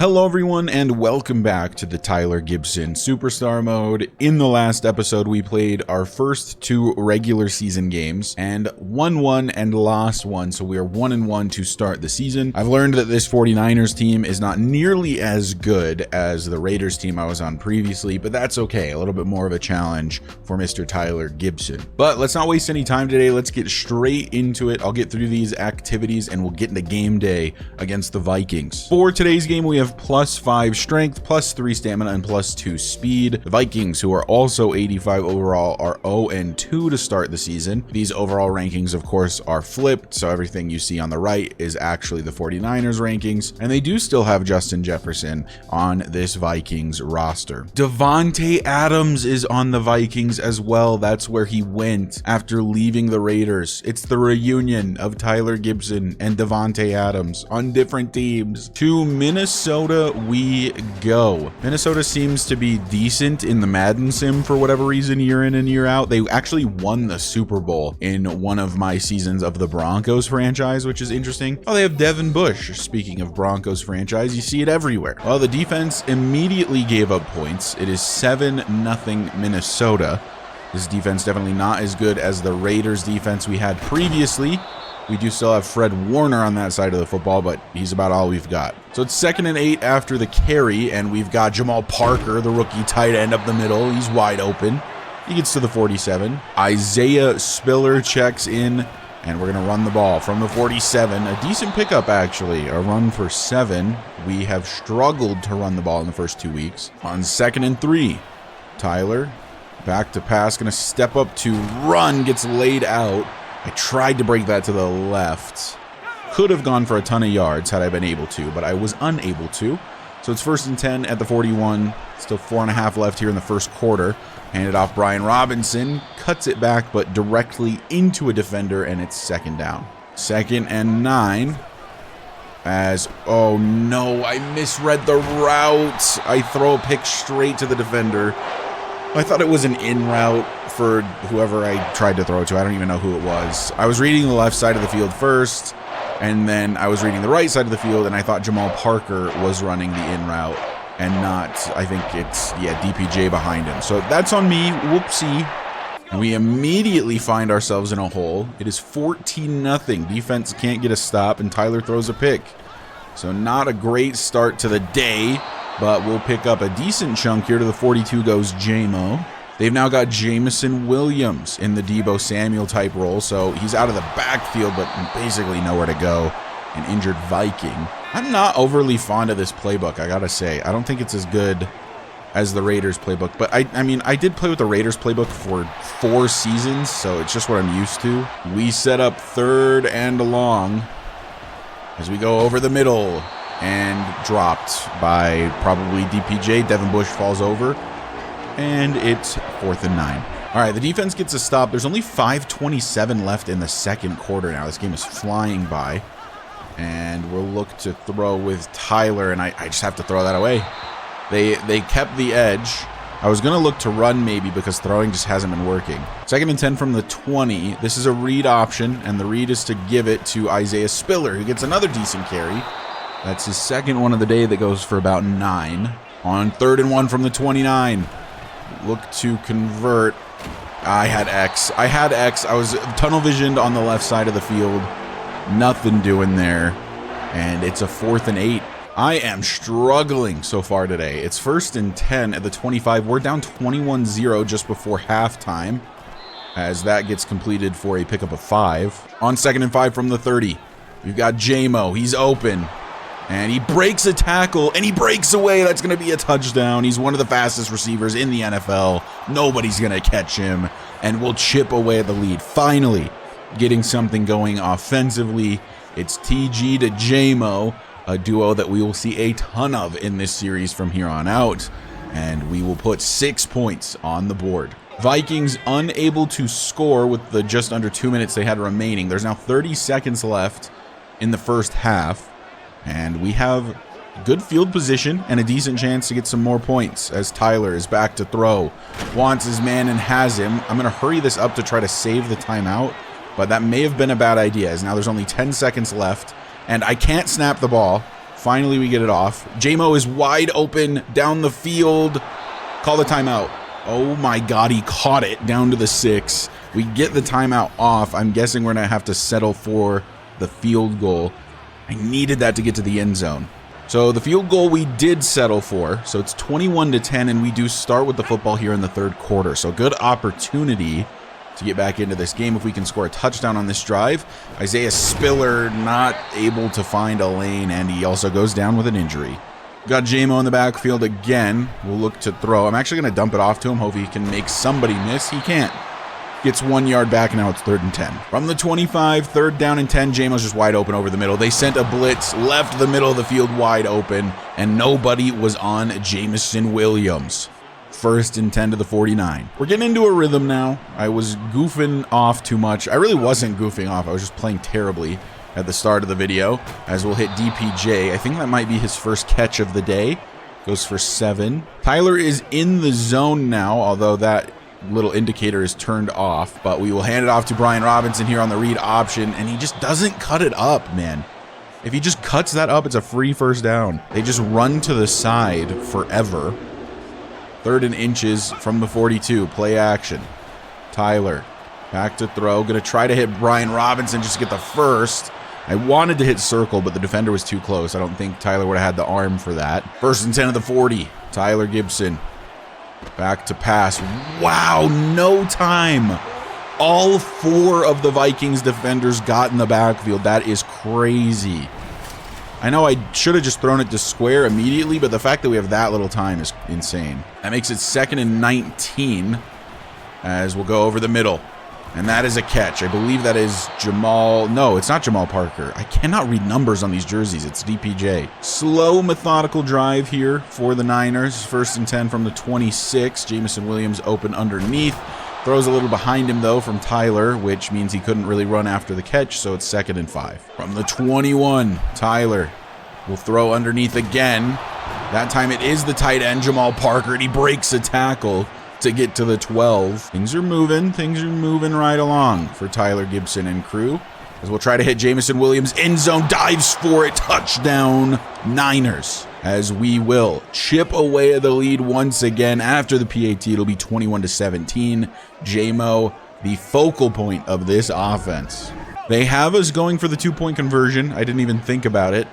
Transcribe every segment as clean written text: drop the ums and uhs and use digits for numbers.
Hello everyone and welcome back to the Tyler Gibson Superstar Mode. In the last episode we played our first two regular season games and won one and lost one, so we are 1-1 to start the season. I've learned that this 49ers team is not nearly as good as the Raiders team I was on previously, but that's okay. A little bit more of a challenge for Mr. Tyler Gibson. But let's not waste any time today. Let's get straight into it. I'll get through these activities and we'll get into game day against the Vikings. For today's game we have +5 strength, +3 stamina, and +2 speed. The Vikings, who are also 85 overall, are 0-2 to start the season. These overall rankings, of course, are flipped, so everything you see on the right is actually the 49ers rankings, and they do still have Justin Jefferson on this Vikings roster. Davante Adams is on the Vikings as well. That's where he went after leaving the Raiders. It's the reunion of Tyler Gibson and Davante Adams on different teams. To Minnesota we go. Minnesota seems to be decent in the Madden sim for whatever reason, year in and year out. They actually won the Super Bowl in one of my seasons of the Broncos franchise, which is interesting. Oh, they have Devin Bush. Speaking of Broncos franchise, you see it everywhere. Well, the defense immediately gave up points. It is 7-0 Minnesota. This defense definitely not as good as the Raiders defense we had previously. We do still have Fred Warner on that side of the football, but he's about all we've got. So it's 2nd and 8 after the carry, and we've got Jamal Parker, the rookie tight end, up the middle. He's wide open. He gets to the 47. Isaiah Spiller checks in, and we're going to run the ball from the 47. A decent pickup, actually. A run for 7. We have struggled to run the ball in the first 2 weeks. On 2nd and 3, Tyler, back to pass, going to step up to run, gets laid out. I tried to break that to the left. Could have gone for a ton of yards had I been able to, but I was unable to. So it's 1st and 10 at the 41. Still 4.5 left here in the first quarter. Handed off Brian Robinson. Cuts it back, but directly into a defender, and it's 2nd down. 2nd and 9. Oh no, I misread the route. I throw a pick straight to the defender. I thought it was an in route for whoever I tried to throw it to. I don't even know who it was. I was reading the left side of the field first, and then I was reading the right side of the field, and I thought Jamal Parker was running the in route and not, I think it's, yeah, DPJ behind him. So that's on me. Whoopsie. And we immediately find ourselves in a hole. It is 14-0. Defense can't get a stop, and Tyler throws a pick. So not a great start to the day, but we'll pick up a decent chunk here. To the 42 goes J-Mo. They've now got Jameson Williams in the Deebo Samuel type role, so he's out of the backfield, but basically nowhere to go. An injured Viking. I'm not overly fond of this playbook, I gotta say. I don't think it's as good as the Raiders playbook, but I mean, I did play with the Raiders playbook for 4 seasons, so it's just what I'm used to. We set up 3rd and long as we go over the middle. And dropped by probably DPJ. Devin Bush falls over. And it's 4th and 9. All right, the defense gets a stop. There's only 5:27 left in the second quarter now. This game is flying by. And we'll look to throw with Tyler, and I just have to throw that away. They kept the edge. I was going to look to run maybe because throwing just hasn't been working. 2nd and 10 from the 20. This is a read option, and the read is to give it to Isaiah Spiller, who gets another decent carry. That's his 2nd one of the day that goes for about 9. On 3rd and 1 from the 29. Look to convert. I had X. I was tunnel visioned on the left side of the field. Nothing doing there. And it's a 4th and 8. I am struggling so far today. It's 1st and 10 at the 25. We're down 21-0 just before halftime, as that gets completed for a pickup of 5. On 2nd and 5 from the 30. We've got J-Mo. He's open. And he breaks a tackle, and he breaks away. That's going to be a touchdown. He's one of the fastest receivers in the NFL. Nobody's going to catch him, and we'll chip away at the lead. Finally, getting something going offensively. It's TG to J-Mo, a duo that we will see a ton of in this series from here on out, and we will put 6 points on the board. Vikings unable to score with the just under 2 minutes they had remaining. There's now 30 seconds left in the first half. And we have good field position and a decent chance to get some more points as Tyler is back to throw. Wants his man and has him. I'm going to hurry this up to try to save the timeout, but that may have been a bad idea as now there's only 10 seconds left and I can't snap the ball. Finally, we get it off. J-Mo is wide open down the field. Call the timeout. Oh my God, he caught it down to the 6. We get the timeout off. I'm guessing we're going to have to settle for the field goal. I needed that to get to the end zone. So the field goal we did settle for. So it's 21-10, and we do start with the football here in the third quarter. So good opportunity to get back into this game if we can score a touchdown on this drive. Isaiah Spiller not able to find a lane, and he also goes down with an injury. Got J-Mo in the backfield again. We'll look to throw. I'm actually going to dump it off to him. Hope he can make somebody miss. He can't. Gets 1 yard back, and now it's 3rd and 10. From the 25, 3rd down and 10, J-Mo's just wide open over the middle. They sent a blitz, left the middle of the field wide open, and nobody was on Jameson Williams. 1st and 10 to the 49. We're getting into a rhythm now. I was goofing off too much. I really wasn't goofing off. I was just playing terribly at the start of the video. As we'll hit DPJ. I think that might be his first catch of the day. Goes for 7. Tyler is in the zone now, although that little indicator is turned off, but we will hand it off to Brian Robinson here on the read option, and he just doesn't cut it up, man. If he just cuts that up, it's a free 1st down. They just run to the side forever. 3rd and inches from the 42. Play action. Tyler back to throw. Gonna try to hit Brian Robinson just to get the 1st. I wanted to hit circle, but the defender was too close. I don't think Tyler would have had the arm for that. 1st and 10 of the 40. Tyler Gibson. Back to pass. Wow, no time. All 4 of the Vikings defenders got in the backfield. That is crazy. I know I should have just thrown it to square immediately, but the fact that we have that little time is insane. That makes it 2nd and 19 as we'll go over the middle. And that is a catch. I believe that is Jamal. No, it's not Jamal Parker. I cannot read numbers on these jerseys. It's DPJ. Slow, methodical drive here for the Niners. 1st and 10 from the 26. Jameson Williams open underneath. Throws a little behind him, though, from Tyler, which means he couldn't really run after the catch, so it's 2nd and 5. From the 21, Tyler will throw underneath again. That time it is the tight end, Jamal Parker, and he breaks a tackle to get to the 12. Things are moving right along for Tyler Gibson and crew. As we'll try to hit Jameson Williams, end zone, dives for it, touchdown, Niners. As we will chip away at the lead once again after the PAT. It'll be 21-17. J-Mo, the focal point of this offense. They have us going for the 2-point conversion. I didn't even think about it.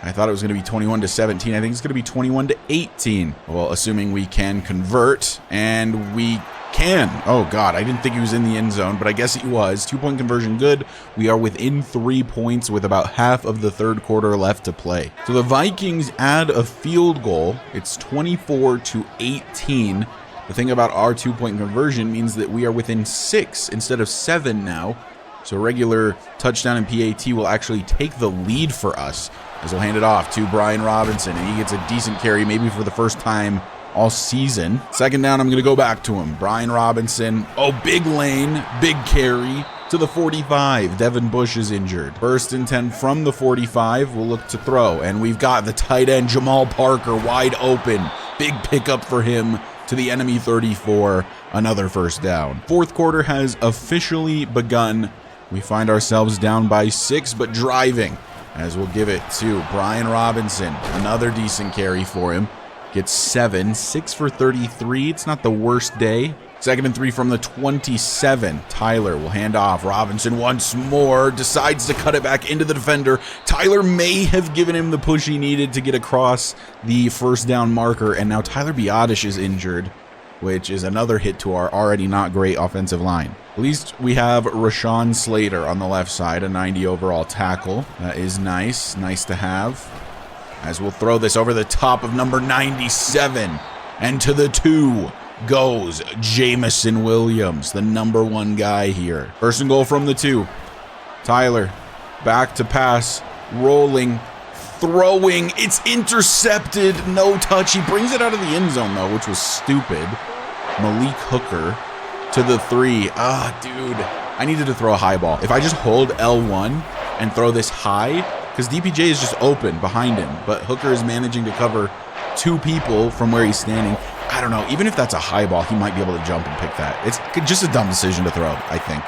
I thought it was going to be 21-17. I think it's going to be 21-18. Well, assuming we can convert, and we can. Oh, God, I didn't think he was in the end zone, but I guess he was. 2-point conversion good. We are within 3 points with about half of the third quarter left to play. So the Vikings add a field goal. It's 24-18. The thing about our 2-point conversion means that we are within 6 instead of 7 now. So regular touchdown and PAT will actually take the lead for us. As we'll hand it off to Brian Robinson, and he gets a decent carry, maybe for the first time all season. 2nd down, I'm going to go back to him. Brian Robinson. Oh, big lane, big carry to the 45. Devin Bush is injured. 1st and 10 from the 45. We'll look to throw, and we've got the tight end, Jamal Parker, wide open. Big pickup for him to the enemy 34. Another 1st down. 4th quarter has officially begun. We find ourselves down by 6, but driving. As we'll give it to Brian Robinson. Another decent carry for him. Gets 7. 6 for 33. It's not the worst day. 2nd and 3 from the 27. Tyler will hand off. Robinson once more. Decides to cut it back into the defender. Tyler may have given him the push he needed to get across the 1st down marker. And now Tyler Biadasz is injured, which is another hit to our already not great offensive line. At least we have Rashawn Slater on the left side, a 90 overall tackle. That is nice. Nice to have. As we'll throw this over the top of number 97. And to the 2 goes Jameson Williams, the number 1 guy here. 1st and goal from the 2. Tyler, back to pass, rolling, throwing. It's intercepted. No touch. He brings it out of the end zone, though, which was stupid. Malik Hooker to the 3. Dude, I needed to throw a high ball. If I just hold L1 and throw this high, because DPJ is just open behind him, but Hooker is managing to cover 2 people from where he's standing. I don't know. Even if that's a high ball, he might be able to jump and pick that. It's just a dumb decision to throw, I think.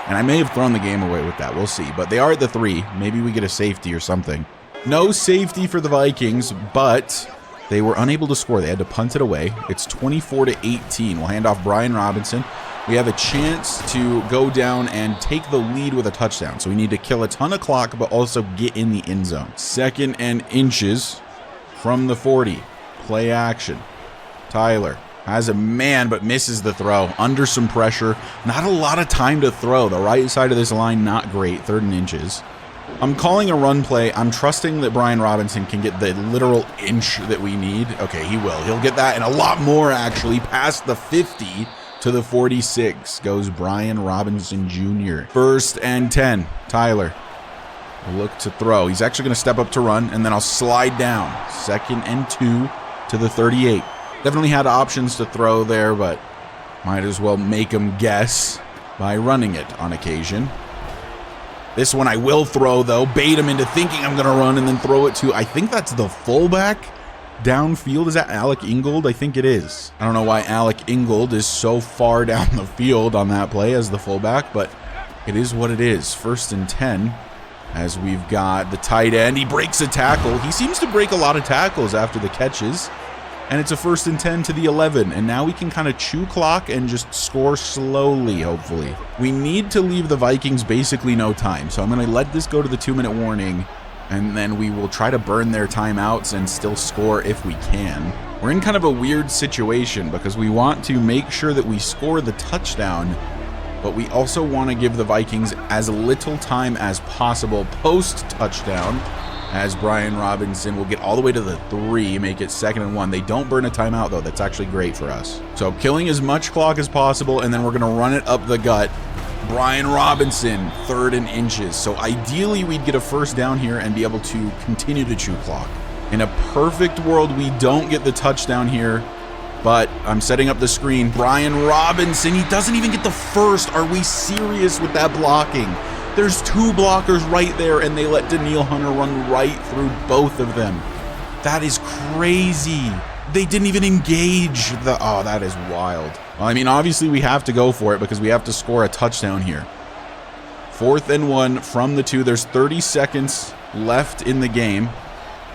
And I may have thrown the game away with that. We'll see. But they are at the 3. Maybe we get a safety or something. No safety for the Vikings, but they were unable to score. They had to punt it away. It's 24-18. We'll hand off Brian Robinson. We have a chance to go down and take the lead with a touchdown. So we need to kill a ton of clock, but also get in the end zone. 2nd and inches from the 40. Play action. Tyler has a man, but misses the throw. Under some pressure. Not a lot of time to throw. The right side of this line, not great. 3rd and inches. I'm calling a run play. I'm trusting that Brian Robinson can get the literal inch that we need. Okay, he will. He'll get that and a lot more, actually. Past the 50 to the 46 goes Brian Robinson Jr. 1st and 10. Tyler will look to throw. He's actually going to step up to run, and then I'll slide down. 2nd and 2 to the 38. Definitely had options to throw there, but might as well make him guess by running it on occasion. This one I will throw, though. Bait him into thinking I'm going to run and then throw it to, I think that's the fullback downfield. Is that Alec Ingold? I think it is. I don't know why Alec Ingold is so far down the field on that play as the fullback, but it is what it is. 1st and 10 as we've got the tight end. He breaks a tackle. He seems to break a lot of tackles after the catches. And it's a 1st and 10 to the 11. And now we can kind of chew clock and just score slowly, hopefully. We need to leave the Vikings basically no time. So I'm going to let this go to the 2-minute warning. And then we will try to burn their timeouts and still score if we can. We're in kind of a weird situation because we want to make sure that we score the touchdown. But we also want to give the Vikings as little time as possible post-touchdown. As Brian Robinson will get all the way to the 3, make it 2nd and 1. They don't burn a timeout, though. That's actually great for us. So killing as much clock as possible, and then we're going to run it up the gut. Brian Robinson, 3rd and inches. So ideally, we'd get a 1st down here and be able to continue to chew clock. In a perfect world, we don't get the touchdown here, but I'm setting up the screen. Brian Robinson, he doesn't even get the 1st. Are we serious with that blocking? There's 2 blockers right there, and they let Daniil Hunter run right through both of them. That is crazy. They didn't even engage the... Oh, that is wild. Well, I mean, obviously we have to go for it because we have to score a touchdown here. 4th and 1 from the 2. There's 30 seconds left in the game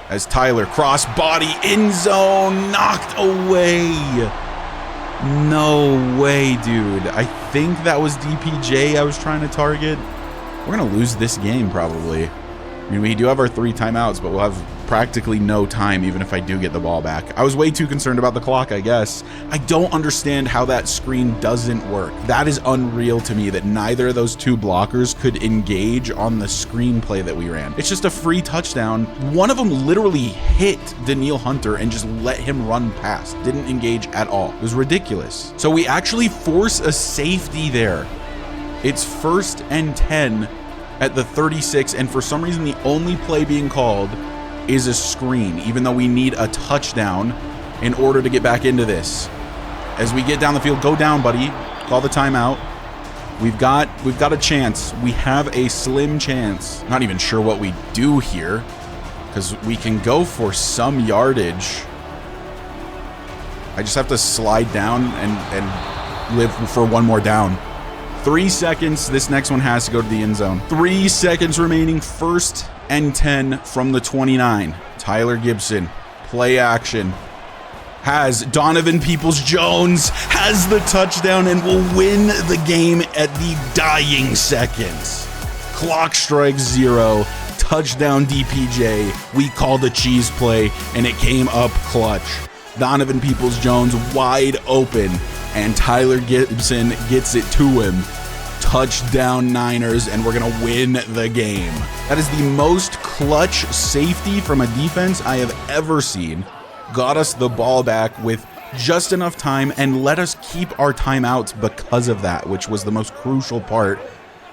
as Tyler cross body end zone knocked away. No way, dude. I think that was DPJ I was trying to target. We're going to lose this game, probably. I mean, we do have our 3 timeouts, but we'll have practically no time, even if I do get the ball back. I was way too concerned about the clock, I guess. I don't understand how that screen doesn't work. That is unreal to me that neither of those 2 blockers could engage on the screenplay that we ran. It's just a free touchdown. One of them literally hit Daniil Hunter and just let him run past. Didn't engage at all. It was ridiculous. So we actually force a safety there. It's 1st and 10 at the 36, and for some reason the only play being called is a screen, even though we need a touchdown in order to get back into this. As we get down the field, go down, buddy. Call the timeout. We've got a chance. We have a slim chance. Not even sure what we do here, because we can go for some yardage. I just have to slide down and live for one more down. 3 seconds. This next one has to go to the end zone. 3 seconds remaining. 1st and 10 from the 29. Tyler Gibson, play action. Has Donovan Peoples-Jones has the touchdown and will win the game at the dying seconds. Clock strikes 0. Touchdown DPJ. We called a cheese play and it came up clutch. Donovan Peoples-Jones wide open, and Tyler Gibson gets it to him. Touchdown Niners, and we're going to win the game. That is the most clutch safety from a defense I have ever seen. Got us the ball back with just enough time and let us keep our timeouts because of that, which was the most crucial part.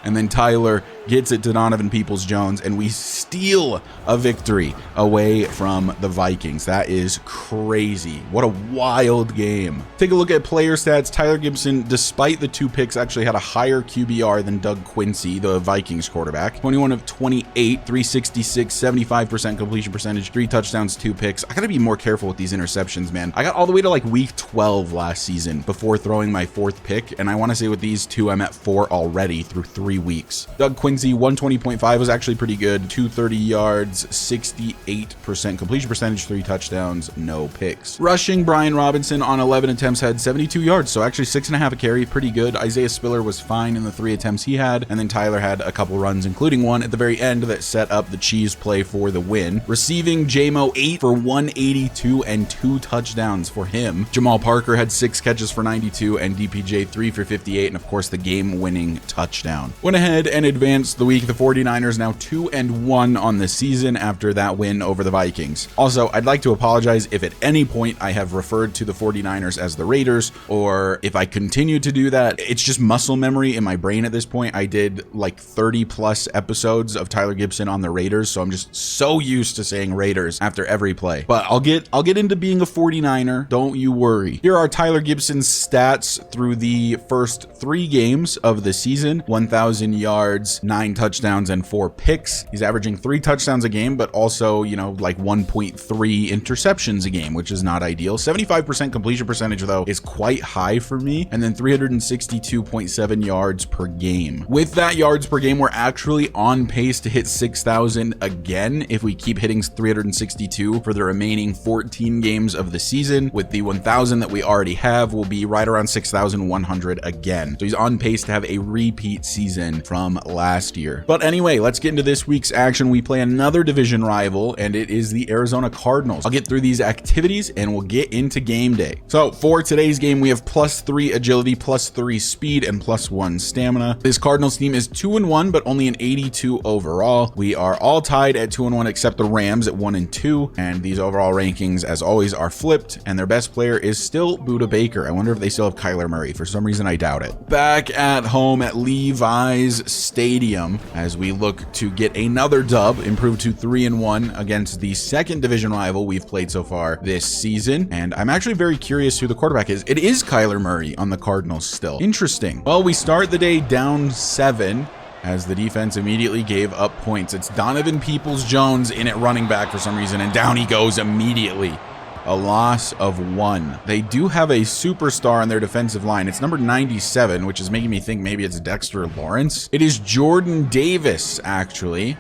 And then Tyler gets it to Donovan Peoples-Jones, and we steal a victory away from the Vikings. That is crazy. What a wild game. Take a look at player stats. Tyler Gibson, despite the 2 picks, actually had a higher QBR than Doug Quincy, the Vikings quarterback. 21 of 28, 366, 75% completion percentage, 3 touchdowns, 2 picks. I gotta be more careful with these interceptions, man. I got all the way to like week 12 last season before throwing my 4th pick, and I want to say with these 2, I'm at 4 already through 3 weeks. Doug Quincy efficiency, 120.5 was actually pretty good. 230 yards, 68% completion percentage, 3 touchdowns, no picks. Rushing, Brian Robinson on 11 attempts had 72 yards, so actually 6.5 a carry, pretty good. Isaiah Spiller was fine in the 3 attempts he had, and then Tyler had a couple runs, including one at the very end that set up the cheese play for the win. Receiving, JMO 8 for 182 and 2 touchdowns for him. Jamal Parker had 6 catches for 92 and DPJ 3 for 58, and of course the game-winning touchdown. Went ahead and advanced the week. The 49ers now 2-1 on the season after that win over the Vikings. Also, I'd like to apologize if at any point I have referred to the 49ers as the Raiders, or if I continue to do that. It's just muscle memory in my brain at this point. I did like 30 plus episodes of Tyler Gibson on the Raiders, so I'm just so used to saying Raiders after every play. But I'll get into being a 49er, don't you worry. Here are Tyler Gibson's stats through the first 3 games of the season. 1,000 yards, 9 touchdowns, and 4 picks. He's averaging 3 touchdowns a game, but also, you know, like 1.3 interceptions a game, which is not ideal. 75% completion percentage, though, is quite high for me. And then 362.7 yards per game. With that yards per game, we're actually on pace to hit 6,000 again if we keep hitting 362 for the remaining 14 games of the season. With the 1,000 that we already have, we'll be right around 6,100 again. So he's on pace to have a repeat season from last year. But anyway, let's get into this week's action. We play another division rival, and it is the Arizona Cardinals. I'll get through these activities and we'll get into game day. So for today's game, we have +3 agility, +3 speed, and +1 stamina. This Cardinals team is 2-1, but only an 82 overall. We are all tied at 2-1 except the Rams at 1-2, and these overall rankings, as always, are flipped, and their best player is still Budda Baker. I wonder if they still have Kyler Murray. For some reason, I doubt it. Back at home at Levi's Stadium, as we look to get another dub, improve to 3-1 against the second division rival we've played so far this season. And I'm actually very curious who the quarterback is. It is Kyler Murray on the Cardinals still. Interesting. Well, we start the day down 7 as the defense immediately gave up points. It's Donovan Peoples-Jones in at running back for some reason, and down he goes immediately. A loss of 1. They do have a superstar on their defensive line. It's number 97, which is making me think maybe it's Dexter Lawrence. It is Jordan Davis, actually.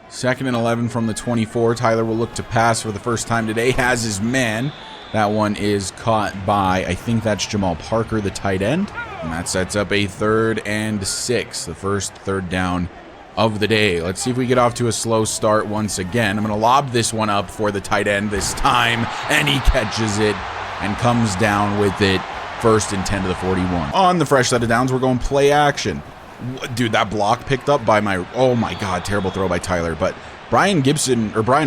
2nd and 11 from the 24. Tyler will look to pass for the first time today. Has his man. That one is caught by, I think that's Jamal Parker, the tight end. And that sets up a 3rd and 6, the first 3rd down of the day. Let's see if we get off to a slow start once again. I'm going to lob this one up for the tight end this time, and he catches it and comes down with it. 1st and 10 to the 41. On the fresh set of downs, we're going play action. Dude, that block picked up by my, oh my God, terrible throw by Tyler, but Brian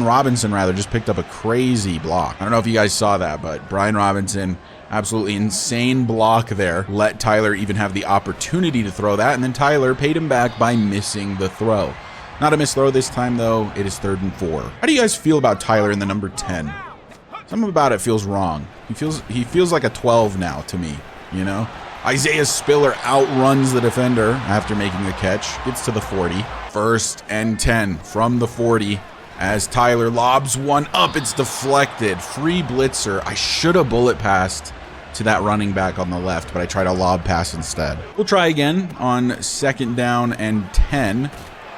Robinson rather, just picked up a crazy block. I don't know if you guys saw that, but Brian Robinson, absolutely insane block there. Let Tyler even have the opportunity to throw that, and then Tyler paid him back by missing the throw. Not a missed throw this time, though. It is 3rd and 4. How do you guys feel about Tyler in the number 10? Something about it feels wrong. He feels like a 12 now to me, you know? Isaiah Spiller outruns the defender after making the catch. Gets to the 40. 1st and 10 from the 40 as Tyler lobs one up. It's deflected. Free blitzer. I should have bullet passed to that running back on the left, but I tried a lob pass instead. We'll try again on 2nd down and 10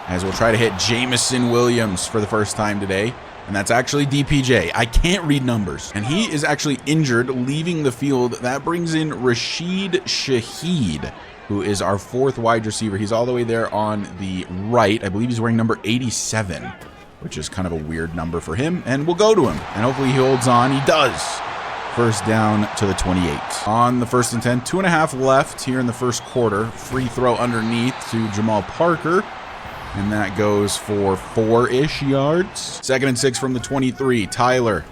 as we'll try to hit Jamison Williams for the first time today. And that's actually DPJ. I can't read numbers. And he is actually injured, leaving the field. That brings in Rashid Shaheed, who is our 4th wide receiver. He's all the way there on the right. I believe he's wearing number 87, which is kind of a weird number for him. And we'll go to him. And hopefully he holds on. He does. 1st down to the 28. On the 1st and 10, 2.5 left here in the 1st quarter. Free throw underneath to Jamal Parker. And that goes for 4-ish yards. 2nd and 6 from the 23. Tyler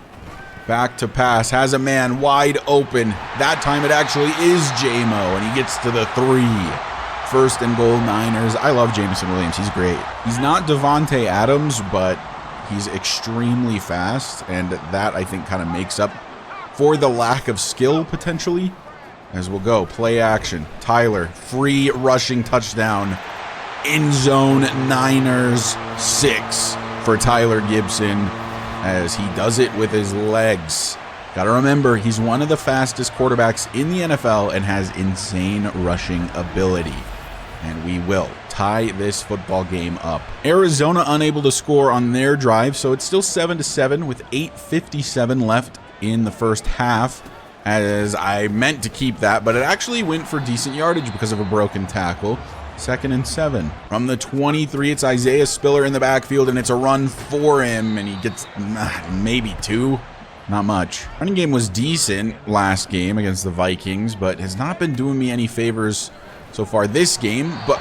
back to pass. Has a man wide open. That time it actually is JMO, and he gets to the 3. 1st and goal, Niners. I love Jamison Williams. He's great. He's not Devontae Adams, but he's extremely fast, and that, I think, kind of makes up for the lack of skill, potentially. As we'll go, play action. Tyler, free rushing touchdown. End zone, Niners 6 for Tyler Gibson as he does it with his legs. Got to remember, he's one of the fastest quarterbacks in the NFL and has insane rushing ability. And we will tie this football game up. Arizona unable to score on their drive, so it's still 7-7 with 8:57 left in the first half, as I meant to keep that, but it actually went for decent yardage because of a broken tackle. 2nd and 7. From the 23, it's Isaiah Spiller in the backfield, and it's a run for him, and he gets maybe 2. Not much. Running game was decent last game against the Vikings, but has not been doing me any favors so far this game. But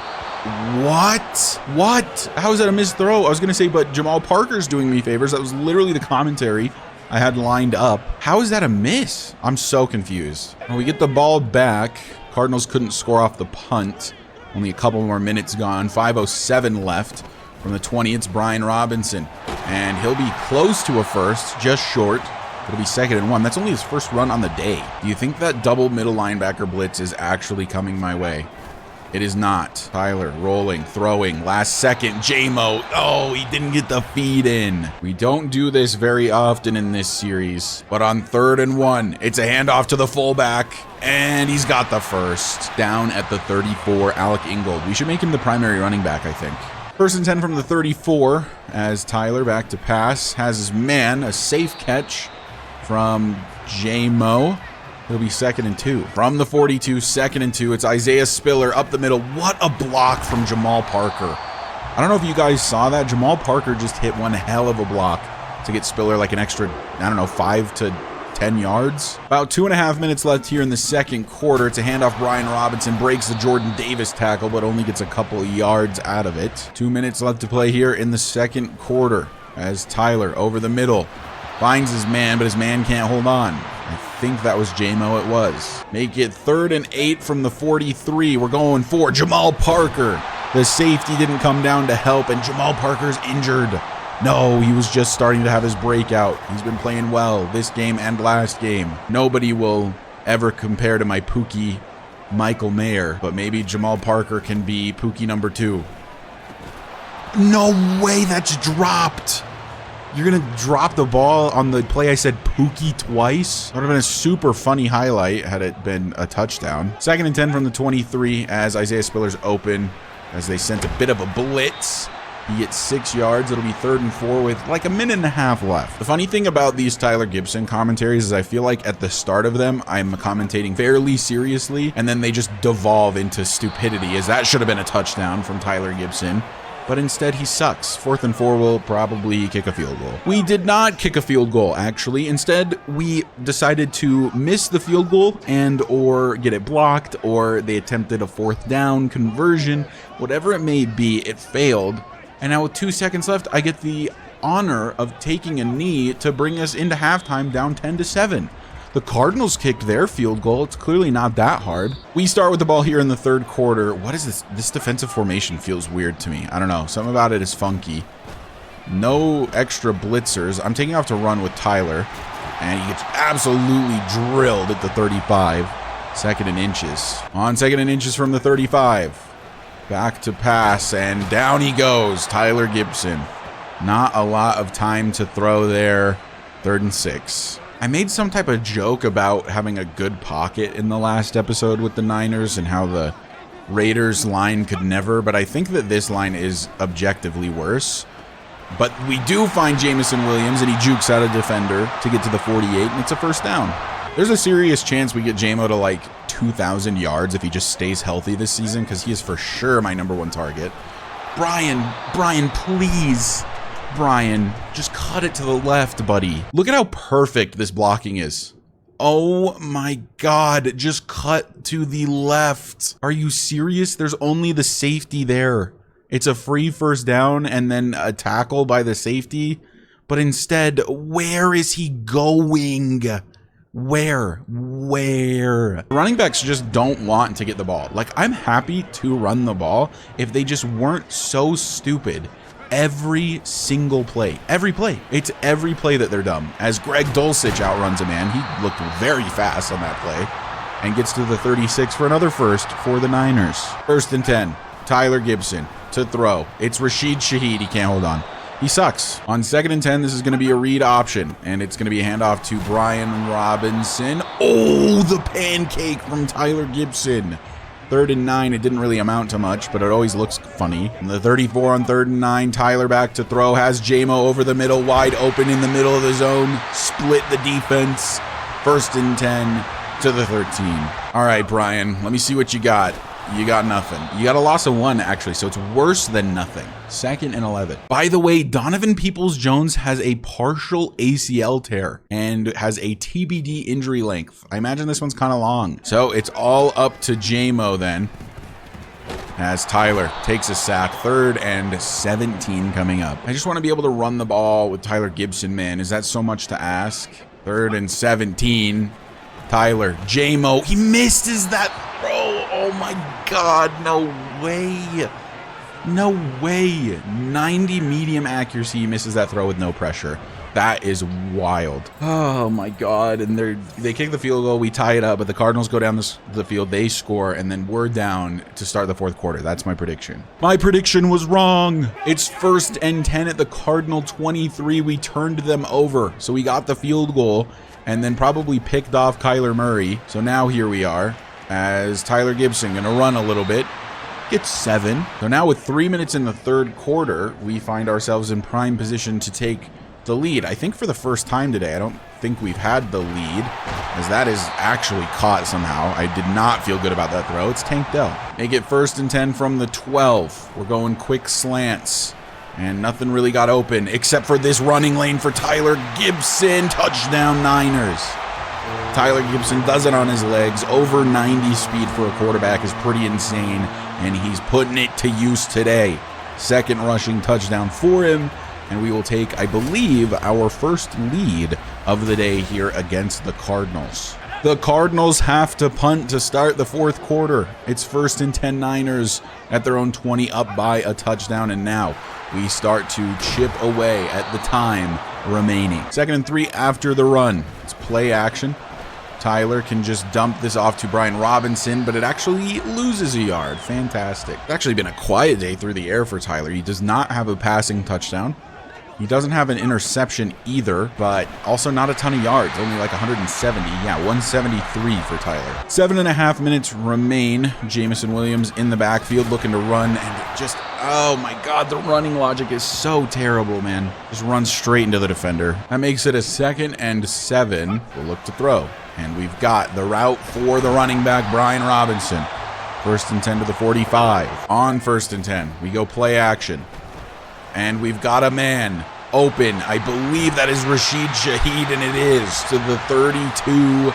what? How is that a missed throw? I was going to say, but Jamal Parker's doing me favors. That was literally the commentary I had lined up. How is that a miss? I'm so confused. When we get the ball back, Cardinals couldn't score off the punt. Only a couple more minutes gone. 5:07 left. From the 20, it's Brian Robinson. And he'll be close to a first, just short. It'll be 2nd and 1. That's only his first run on the day. Do you think that double middle linebacker blitz is actually coming my way? It is not. Tyler rolling, throwing, last second, J-Mo. Oh, he didn't get the feed in. We don't do this very often in this series, but on 3rd and 1, it's a handoff to the fullback, and he's got the first. Down at the 34, Alec Ingold. We should make him the primary running back, I think. 1st and 10 from the 34, as Tyler back to pass, has his man, a safe catch from J-Mo. It'll be 2nd and 2. From the 42, 2nd and 2. It's Isaiah Spiller up the middle. What a block from Jamal Parker. I don't know if you guys saw that. Jamal Parker just hit one hell of a block to get Spiller like an extra, 5 to 10 yards. About 2.5 minutes left here in the second quarter. It's a handoff. Brian Robinson breaks the Jordan Davis tackle, but only gets a couple of yards out of it. 2 minutes left to play here in the second quarter as Tyler over the middle finds his man, but his man can't hold on. I think that was J-Mo. It was. Make it 3rd and 8 from the 43. We're going for Jamal Parker. The safety didn't come down to help, and Jamal Parker's injured. No, he was just starting to have his breakout. He's been playing well this game and last game. Nobody will ever compare to my Pookie Michael Mayer, but maybe Jamal Parker can be Pookie number 2. No way, that's dropped. You're going to drop the ball on the play I said Pookie twice? That would have been a super funny highlight had it been a touchdown. 2nd and 10 from the 23 as Isaiah Spiller's open, as they sent a bit of a blitz. He gets 6 yards. It'll be 3rd and 4 with like a minute and a half left. The funny thing about these Tyler Gibson commentaries is I feel like at the start of them, I'm commentating fairly seriously, and then they just devolve into stupidity, as that should have been a touchdown from Tyler Gibson. But instead he sucks. 4th and 4 will probably kick a field goal. We did not kick a field goal, actually. Instead, we decided to miss the field goal or get it blocked, or they attempted a 4th down conversion. Whatever it may be, it failed. And now with 2 seconds left, I get the honor of taking a knee to bring us into halftime down 10-7. The Cardinals kicked their field goal. It's clearly not that hard. We start with the ball here in the 3rd quarter. What is this? This defensive formation feels weird to me. I don't know. Something about it is funky. No extra blitzers. I'm taking off to run with Tyler, and he gets absolutely drilled at the 35. 2nd and inches. On 2nd and inches from the 35. Back to pass, and down he goes. Tyler Gibson. Not a lot of time to throw there. 3rd and 6. I made some type of joke about having a good pocket in the last episode with the Niners and how the Raiders line could never, but I think that this line is objectively worse. But we do find Jameson Williams, and he jukes out a defender to get to the 48, and it's a 1st down. There's a serious chance we get J-Mo to like 2,000 yards if he just stays healthy this season, because he is for sure my #1 target. Brian, please. Brian, just cut it to the left, buddy. Look at how perfect this blocking is. Oh my God, just cut to the left. Are you serious? There's only the safety there. It's a free 1st down and then a tackle by the safety. But instead, where is he going? Where? Running backs just don't want to get the ball. Like, I'm happy to run the ball if they just weren't so stupid. Every single play. Every play. It's every play that they're dumb. As Greg Dulcich outruns a man, he looked very fast on that play and gets to the 36 for another 1st for the Niners. 1st and 10. Tyler Gibson to throw. It's Rashid Shaheed. He can't hold on. He sucks. On 2nd and 10, this is going to be a read option, and it's going to be a handoff to Brian Robinson. Oh, the pancake from Tyler Gibson. 3rd and 9, it didn't really amount to much, but it always looks funny. And the 34 on 3rd and 9, Tyler back to throw, has JMO over the middle, wide open in the middle of the zone, split the defense, 1st and 10 to the 13. All right, Brian, let me see what you got. You got nothing. You got a loss of 1, actually, so it's worse than nothing. 2nd and 11. By the way, Donovan Peoples-Jones has a partial ACL tear and has a TBD injury length. I imagine this one's kind of long. So it's all up to JMO then, as Tyler takes a sack. 3rd and 17 coming up. I just want to be able to run the ball with Tyler Gibson, man. Is that so much to ask? 3rd and 17. Tyler, JMO, he misses that throw. Oh my God, no way. No way. 90 medium accuracy, he misses that throw with no pressure. That is wild. Oh my God. And they kick the field goal, we tie it up, but the Cardinals go down the field, they score, and then we're down to start the 4th quarter. That's my prediction. My prediction was wrong. It's 1st and 10 at the Cardinal 23. We turned them over, so we got the field goal and then probably picked off Kyler Murray. So now here we are as Tyler Gibson gonna run a little bit. Gets 7. So now with 3 minutes in the 3rd quarter, we find ourselves in prime position to take the lead. I think for the first time today, I don't think we've had the lead, as that is actually caught somehow. I did not feel good about that throw. It's Tank Dell. Make it 1st and 10 from the 12. We're going quick slants, and nothing really got open except for this running lane for Tyler Gibson. Touchdown Niners. Tyler Gibson does it on his legs. Over 90 speed for a quarterback is pretty insane, and he's putting it to use today. 2nd rushing touchdown for him, and we will take, I believe, our first lead of the day here against the Cardinals. The Cardinals have to punt to start the 4th quarter. It's 1st and 10 Niners at their own 20, up by a touchdown, and now we start to chip away at the time remaining. 2nd and 3 after the run. It's play action. Tyler can just dump this off to Brian Robinson, but it actually loses a yard. Fantastic. It's actually been a quiet day through the air for Tyler. He does not have a passing touchdown. He doesn't have an interception either, but also not a ton of yards, only like 170. Yeah, 173 for Tyler. 7.5 minutes remain. Jameson Williams in the backfield looking to run, and just, oh my God, the running logic is so terrible, man. Just runs straight into the defender. That makes it a 2nd and 7. We'll look to throw, and we've got the route for the running back, Brian Robinson. 1st and 10 to the 45. On 1st and 10, we go play action. And we've got a man open. I believe that is Rashid Shaheed, and it is to the 32.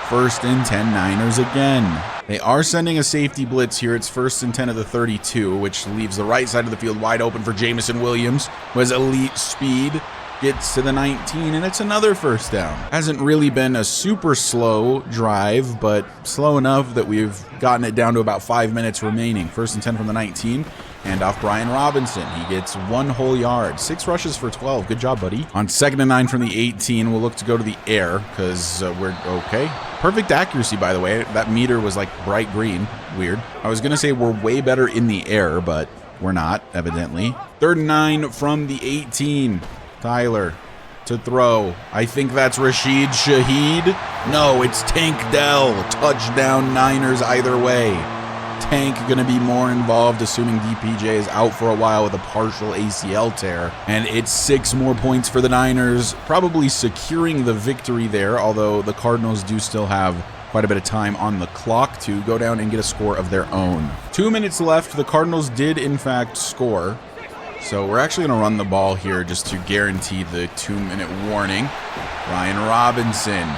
1st and 10 Niners again. They are sending a safety blitz here. It's 1st and 10 of the 32, which leaves the right side of the field wide open for Jameson Williams, who has elite speed. Gets to the 19, and it's another 1st down. Hasn't really been a super slow drive, but slow enough that we've gotten it down to about 5 minutes remaining. 1st and 10 from the 19. And off Brian Robinson. He gets 1 whole yard. 6 rushes for 12. Good job, buddy. On 2nd and 9 from the 18, we'll look to go to the air because we're okay. Perfect accuracy, by the way. That meter was like bright green. Weird. I was going to say we're way better in the air, but we're not, evidently. 3rd and 9 from the 18. Tyler to throw. I think that's Rashid Shaheed. No, it's Tank Dell. Touchdown Niners either way. Tank going to be more involved, assuming DPJ is out for a while with a partial ACL tear. And it's 6 more points for the Niners, probably securing the victory there, although the Cardinals do still have quite a bit of time on the clock to go down and get a score of their own. 2 minutes left. The Cardinals did, in fact, score. So we're actually going to run the ball here just to guarantee the 2-minute warning. Ryan Robinson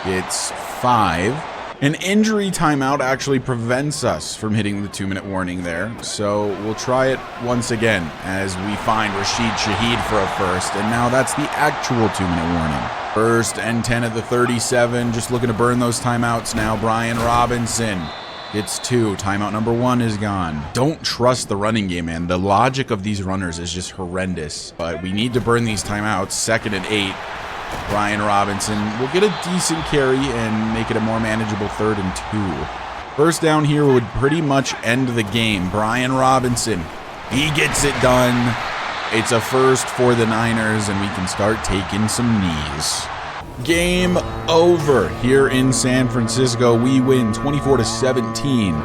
gets 5. An injury timeout actually prevents us from hitting the 2-minute warning there. So we'll try it once again as we find Rashid Shaheed for a 1st. And now that's the actual 2-minute warning. 1st and 10 at the 37. Just looking to burn those timeouts now. Brian Robinson gets 2. Timeout number 1 is gone. Don't trust the running game, man. The logic of these runners is just horrendous. But we need to burn these timeouts. 2nd and 8. Brian Robinson will get a decent carry and make it a more manageable 3rd and 2. 1st down here would pretty much end the game. Brian Robinson, he gets it done. It's a 1st for the Niners, and we can start taking some knees. Game over here in San Francisco. We win 24-17.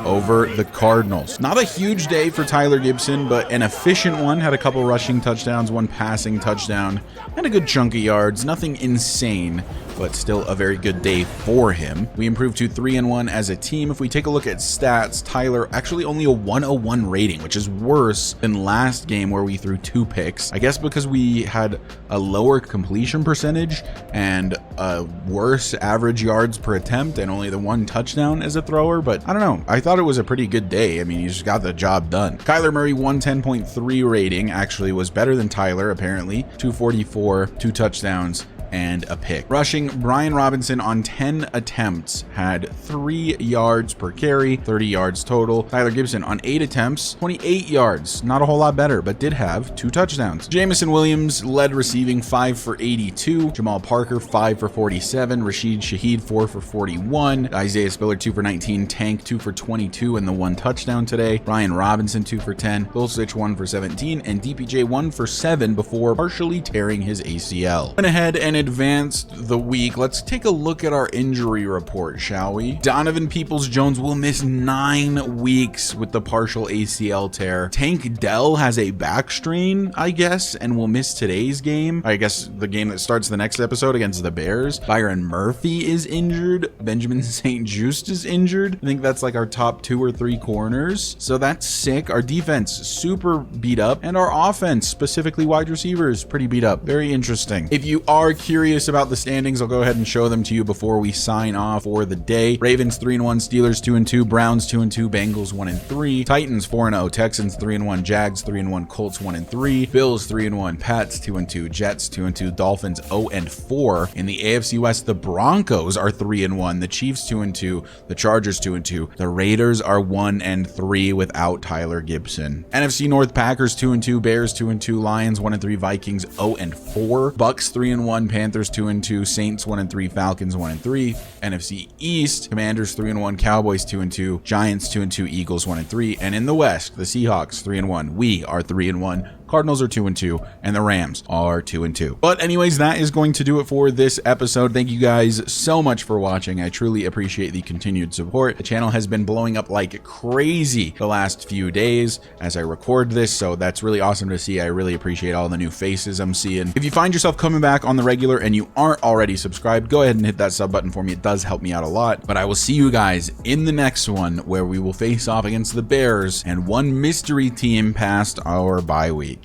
over the Cardinals. Not a huge day for Tyler Gibson, but an efficient one. Had a couple rushing touchdowns, one passing touchdown, and a good chunk of yards. Nothing insane, but still a very good day for him. We improved to 3-1 as a team. If we take a look at stats, Tyler actually only a 101 rating, which is worse than last game where we threw 2 picks. I guess because we had a lower completion percentage and a worse average yards per attempt and only the 1 touchdown as a thrower, but I don't know. I thought it was a pretty good day. I mean, he just got the job done. Kyler Murray 110.3 rating actually was better than Tyler, apparently. 244, 2 touchdowns, and a pick. Rushing, Brian Robinson on 10 attempts had 3 yards per carry, 30 yards total. Tyler Gibson on 8 attempts, 28 yards. Not a whole lot better, but did have 2 touchdowns. Jamison Williams led receiving 5 for 82. Jamal Parker 5 for 47. Rashid Shaheed 4 for 41. Isaiah Spiller 2 for 19. Tank 2 for 22 and the 1 touchdown today. Brian Robinson 2 for 10. Dulcich 1 for 17 and DPJ 1 for 7 before partially tearing his ACL. Went ahead and advanced the week. Let's take a look at our injury report, shall we? Donovan Peoples-Jones will miss 9 weeks with the partial ACL tear. Tank Dell has a back strain, I guess, and will miss today's game. I guess the game that starts the next episode against the Bears. Byron Murphy is injured. Benjamin St. Juste is injured. I think that's like our top 2 or 3 corners. So that's sick. Our defense super beat up, and our offense, specifically wide receivers, pretty beat up. Very interesting. If you are curious about the standings, I'll go ahead and show them to you before we sign off for the day. Ravens 3-1, Steelers 2-2, Browns 2-2, Bengals 1-3, Titans 4-0, Texans 3-1, Jags 3-1, Colts 1-3, Bills 3-1, Pats 2-2, Jets 2-2, Dolphins 0-4. In the AFC West, the Broncos are 3-1, the Chiefs 2-2, the Chargers 2-2, the Raiders are 1-3 without Tyler Gibson. NFC North, Packers 2-2, Bears 2-2, Lions 1-3, Vikings 0-4, Bucks 3-1, Panthers 2-2, Saints 1-3, Falcons 1-3. NFC East, Commanders 3-1, Cowboys 2-2, Giants 2-2, Eagles 1-3, and in the West, the Seahawks 3-1. We are 3-1. Cardinals are 2-2, and the Rams are 2-2. But anyways, that is going to do it for this episode. Thank you guys so much for watching. I truly appreciate the continued support. The channel has been blowing up like crazy the last few days as I record this, so that's really awesome to see. I really appreciate all the new faces I'm seeing. If you find yourself coming back on the regular and you aren't already subscribed, go ahead and hit that sub button for me. It does help me out a lot. But I will see you guys in the next one, where we will face off against the Bears and one mystery team past our bye week.